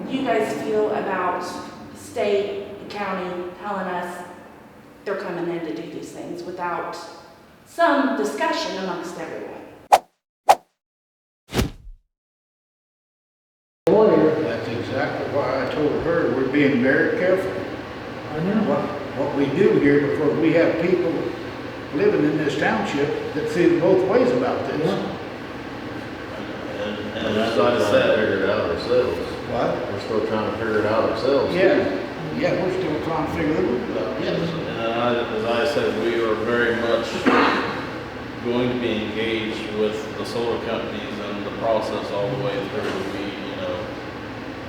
you guys feel about state, county telling us they're coming in to do these things without some discussion amongst everyone. That's exactly why I told her we're being very careful. I know. What we do here, because we have people living in this township that feel both ways about this. And as I said, figure it out ourselves. What? We're still trying to figure it out ourselves. Yeah, we're still trying to figure it out. Yes. And as I said, we are very much going to be engaged with the solar companies and the process all the way through.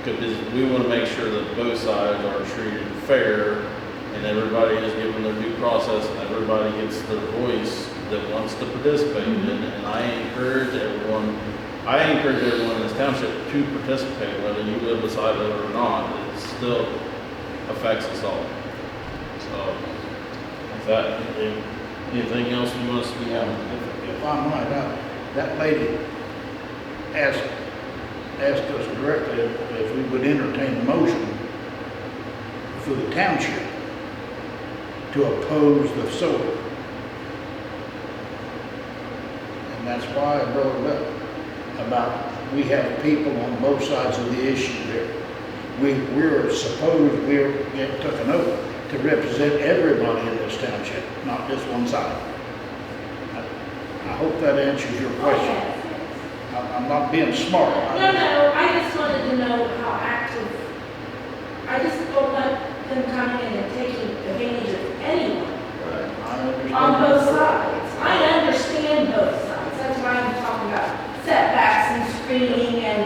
Because we want to make sure that both sides are treated fair and everybody is given their due process and everybody gets their voice that wants to participate. And I encourage everyone in this township to participate, whether you live beside it or not. It still affects us all. So, is that anything else you want us to be on? If I'm right, that lady asked us directly if we would entertain a motion for the township to oppose the solar. And that's why I brought it up, about we have people on both sides of the issue there. We're took an oath to represent everybody in this township, not just one side. I hope that answers your question. I'm not being smart. No, I just wanted to know how active, I just don't want them coming in and taking advantage of anyone Right. on both sides. I understand both sides, that's why I'm talking about setbacks and screening and,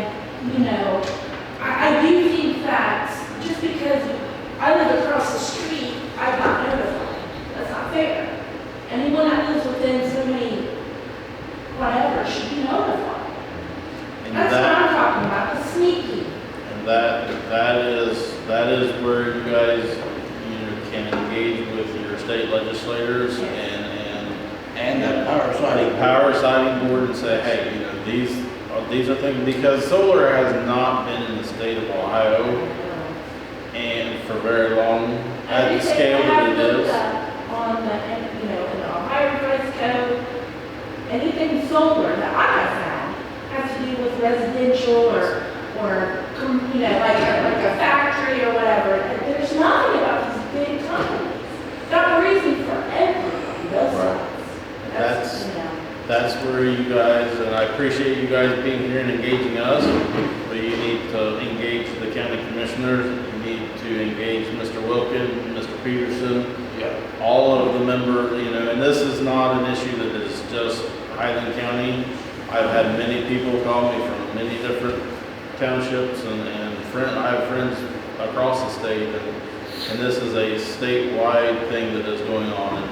I do think that just because I live across the street, I'm not notified. That's not fair. Anyone that lives within so many, whatever, should be notified. And That's what I'm talking about, the sneaky. And that is where you guys can engage with your state legislators And that power siting board and say, hey, these are things, because solar has not been in the state of Ohio and for very long at the scale that it is. On the, in the Ohio Revised Code, anything solar that I have found has to do with residential or like a factory or whatever. There's nothing about these big companies. Got a reason for everybody, both sides. That's where you guys, and I appreciate you guys being here and engaging us, but you need to engage the county commissioners, you need to engage Mr. Wilkin, Mr. Peterson, all of the members, and this is not an issue that is just Highland County. I've had many people call me from many different townships and I have friends across the state, and this is a statewide thing that is going on,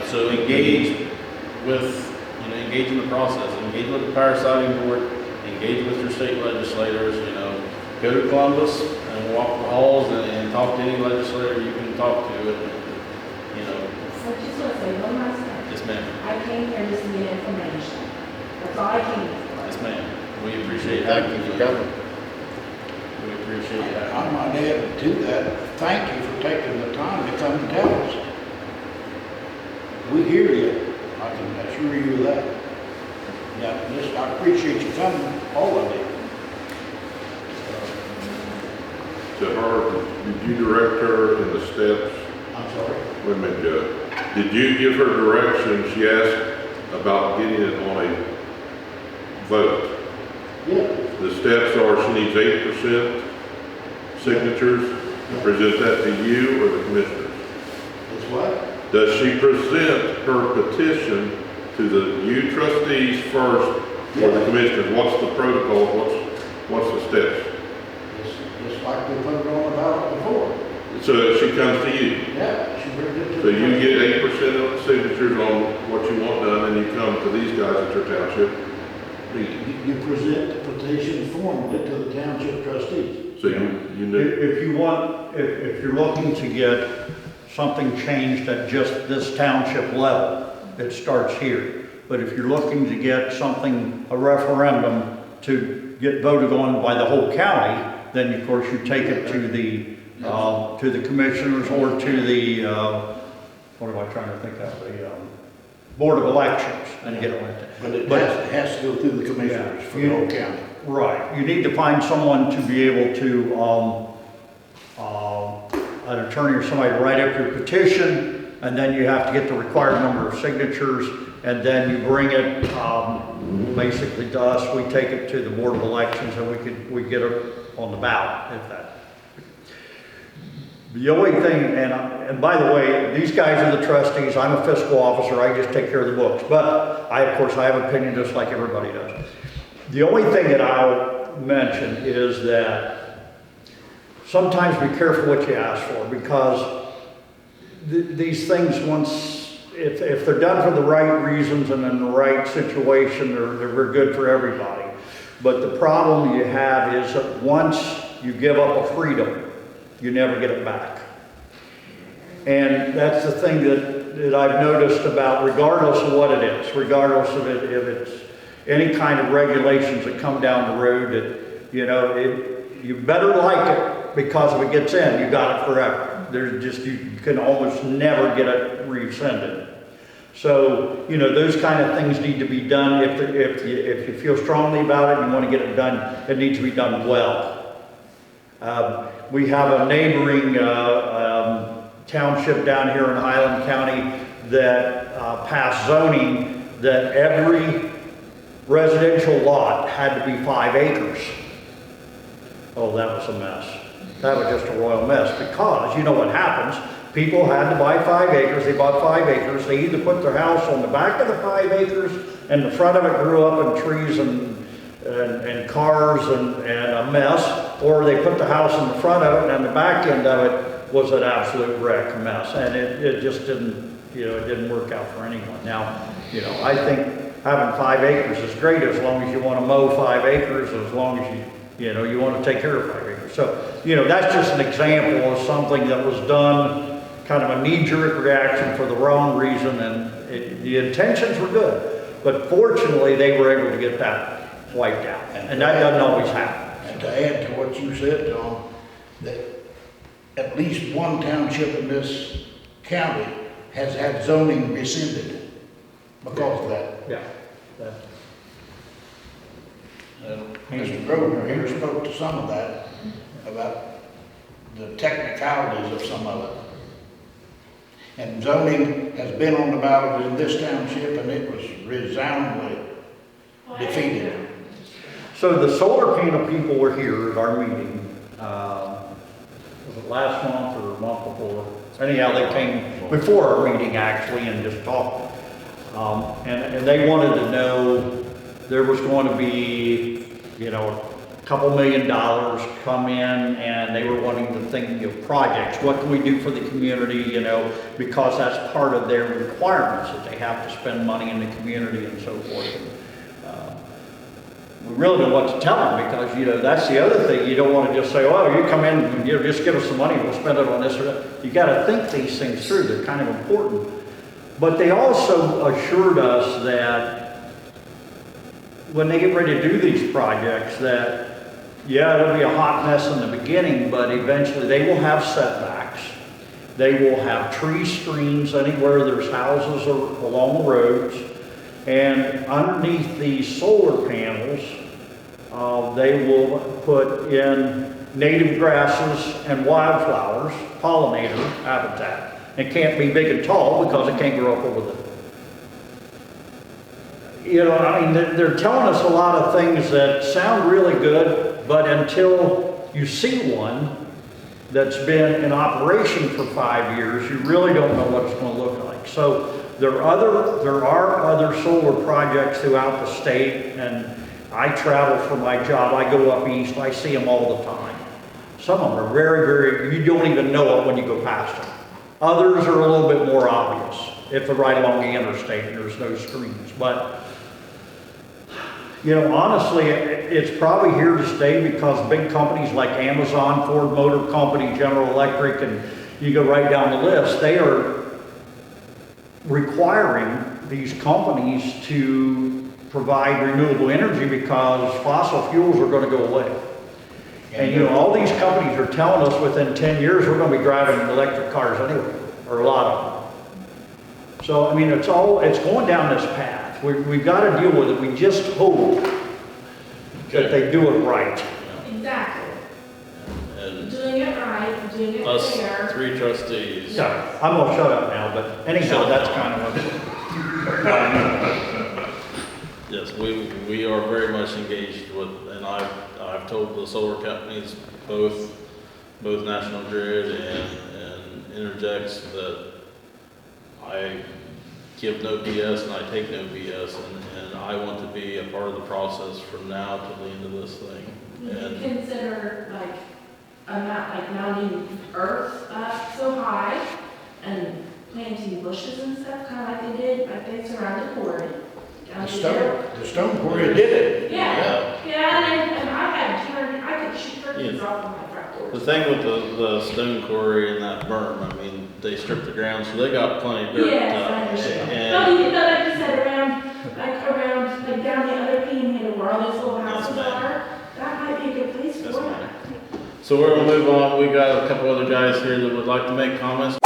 so engage in the process, engage with the power siting board, engage with your state legislators, go to Columbus and walk the halls and talk to any legislator you can talk to, So I just want to say one last thing. Yes, ma'am. I came here just to get information. That's all I came for. Yes, ma'am. We appreciate Thank you for coming. We appreciate that. I might add to that, thank you for taking the time to come and tell us. We hear you, I can assure you of that. I appreciate you coming, all of it. To her, did you direct her in the steps? I'm sorry? Wait a minute, Judge. Did you give her direction? She asked about getting it on a vote. Yeah. The steps are she needs 8% signatures to present that to you or the commissioners. It's what? Does she present her petition to the trustees first or the commissioners? What's the protocol? What's the steps? It's like we put it on the ballot before. So she comes to you. Yeah, she brings it to. So you get 8% of the signatures on what you want done, and you come to these guys at your township meeting. You present the petition formally to the township trustees. So you know. If you're looking to get something changed at just this township level, it starts here. But if you're looking to get something, a referendum to get voted on by the whole county, then of course you take it to the commissioners or to the, what am I trying to think of, the Board of Elections and get it like that. But it has to go through the commissioners for the whole county. Right, you need to find someone to be able to, an attorney or somebody to write up your petition, and then you have to get the required number of signatures, and then you bring it, basically to us, we take it to the Board of Elections, and we get it on the ballot, if that. The only thing, and by the way, these guys are the trustees, I'm a fiscal officer, I just take care of the books, but of course, I have an opinion just like everybody does. The only thing that I'll mention is that sometimes be careful what you ask for, because these things, once, if they're done for the right reasons and in the right situation, they're good for everybody. But the problem you have is that once you give up a freedom, you never get it back. And that's the thing that I've noticed about, regardless of what it is, regardless of if it's any kind of regulations that come down the road, that, you know, you better like it, because if it gets in, you got it forever. There's just, you can almost never get it rescinded. So, you know, those kind of things need to be done. If you feel strongly about it and you want to get it done, it needs to be done well. We have a neighboring township down here in Highland County that passed zoning that every residential lot had to be 5 acres. Oh, that was a mess. That was just a royal mess, because you know what happens. People had to buy 5 acres. They bought 5 acres. They either put their house on the back of the 5 acres, and the front of it grew up in trees and cars and a mess, or they put the house in the front of it, and the back end of it was an absolute wreck, a mess, and it just didn't, you know, it didn't work out for anyone. Now, you know, I think having 5 acres is great, as long as you want to mow 5 acres, as long as you know, you want to take care of 5 acres. So, you know, that's just an example of something that was done, kind of a knee-jerk reaction for the wrong reason, and the intentions were good, but fortunately they were able to get that wiped out, and that doesn't always happen. And to add to what you said, Tom, that at least one township in this county has had zoning rescinded because of that. Yeah. Mr. Grosvenor here spoke to some of that, about the technicalities of some of it. And zoning has been on the ballot in this township, and it was resoundingly defeated. So the solar panel people were here at our meeting, was it last month or a month before? Anyhow, they came before our meeting actually and just talked. And they wanted to know, there was going to be, you know, a couple $1 million come in, and they were wanting to think of projects. What can we do for the community, you know, because that's part of their requirements, that they have to spend money in the community and so forth. We really don't know what to tell them, because, you know, that's the other thing. You don't want to just say, oh, you come in and, you know, just give us some money, we'll spend it on this or that. You got to think these things through. They're kind of important. But they also assured us that when they get ready to do these projects, that, yeah, it'll be a hot mess in the beginning, but eventually they will have setbacks. They will have tree screens anywhere there's houses or along the roads. And underneath these solar panels, they will put in native grasses and wildflowers, pollinator habitat. It can't be big and tall because it can't grow up over the, you know, I mean, they're telling us a lot of things that sound really good, but until you see one that's been in operation for 5 years, you really don't know what it's going to look like. So there are other solar projects throughout the state, and I travel for my job. I go up east, I see them all the time. Some of them are very, very, you don't even know it when you go past them. Others are a little bit more obvious if they're right along the interstate and there's no screens. But, you know, honestly, it's probably here to stay, because big companies like Amazon, Ford Motor Company, General Electric, and you go right down the list, they are requiring these companies to provide renewable energy because fossil fuels are gonna go away. And you know, all these companies are telling us within 10 years, we're gonna be driving electric cars anyway, or a lot of them. So, I mean, it's going down this path. We've gotta deal with it. We just hope that they do it right. Exactly. And Doing it right, doing it us fair. 3 trustees. Yeah, I'm gonna shut up now, but anyhow, that's kind of Yes, we are very much engaged with, and I've told the solar companies, both National Grid and Interjects, that I give no BS and I take no BS, and I want to be a part of the process from now to the end of this thing. Would you And consider like mounting earth up so high and planting bushes and stuff, kind of like they did, like they surrounded quarry down there? The stone quarry did it. Yeah, and I could shoot turkeys off of my front porch. the thing with the stone quarry and that berm, I mean, they stripped the ground, so they got plenty of dirt. Yes, I understand. And No, you know, like you said, around, like down the other panhandle where all those little houses are, that might be a good place Yes, for ma'am. it. so we're gonna move on. We got a couple other guys here that would like to make comments.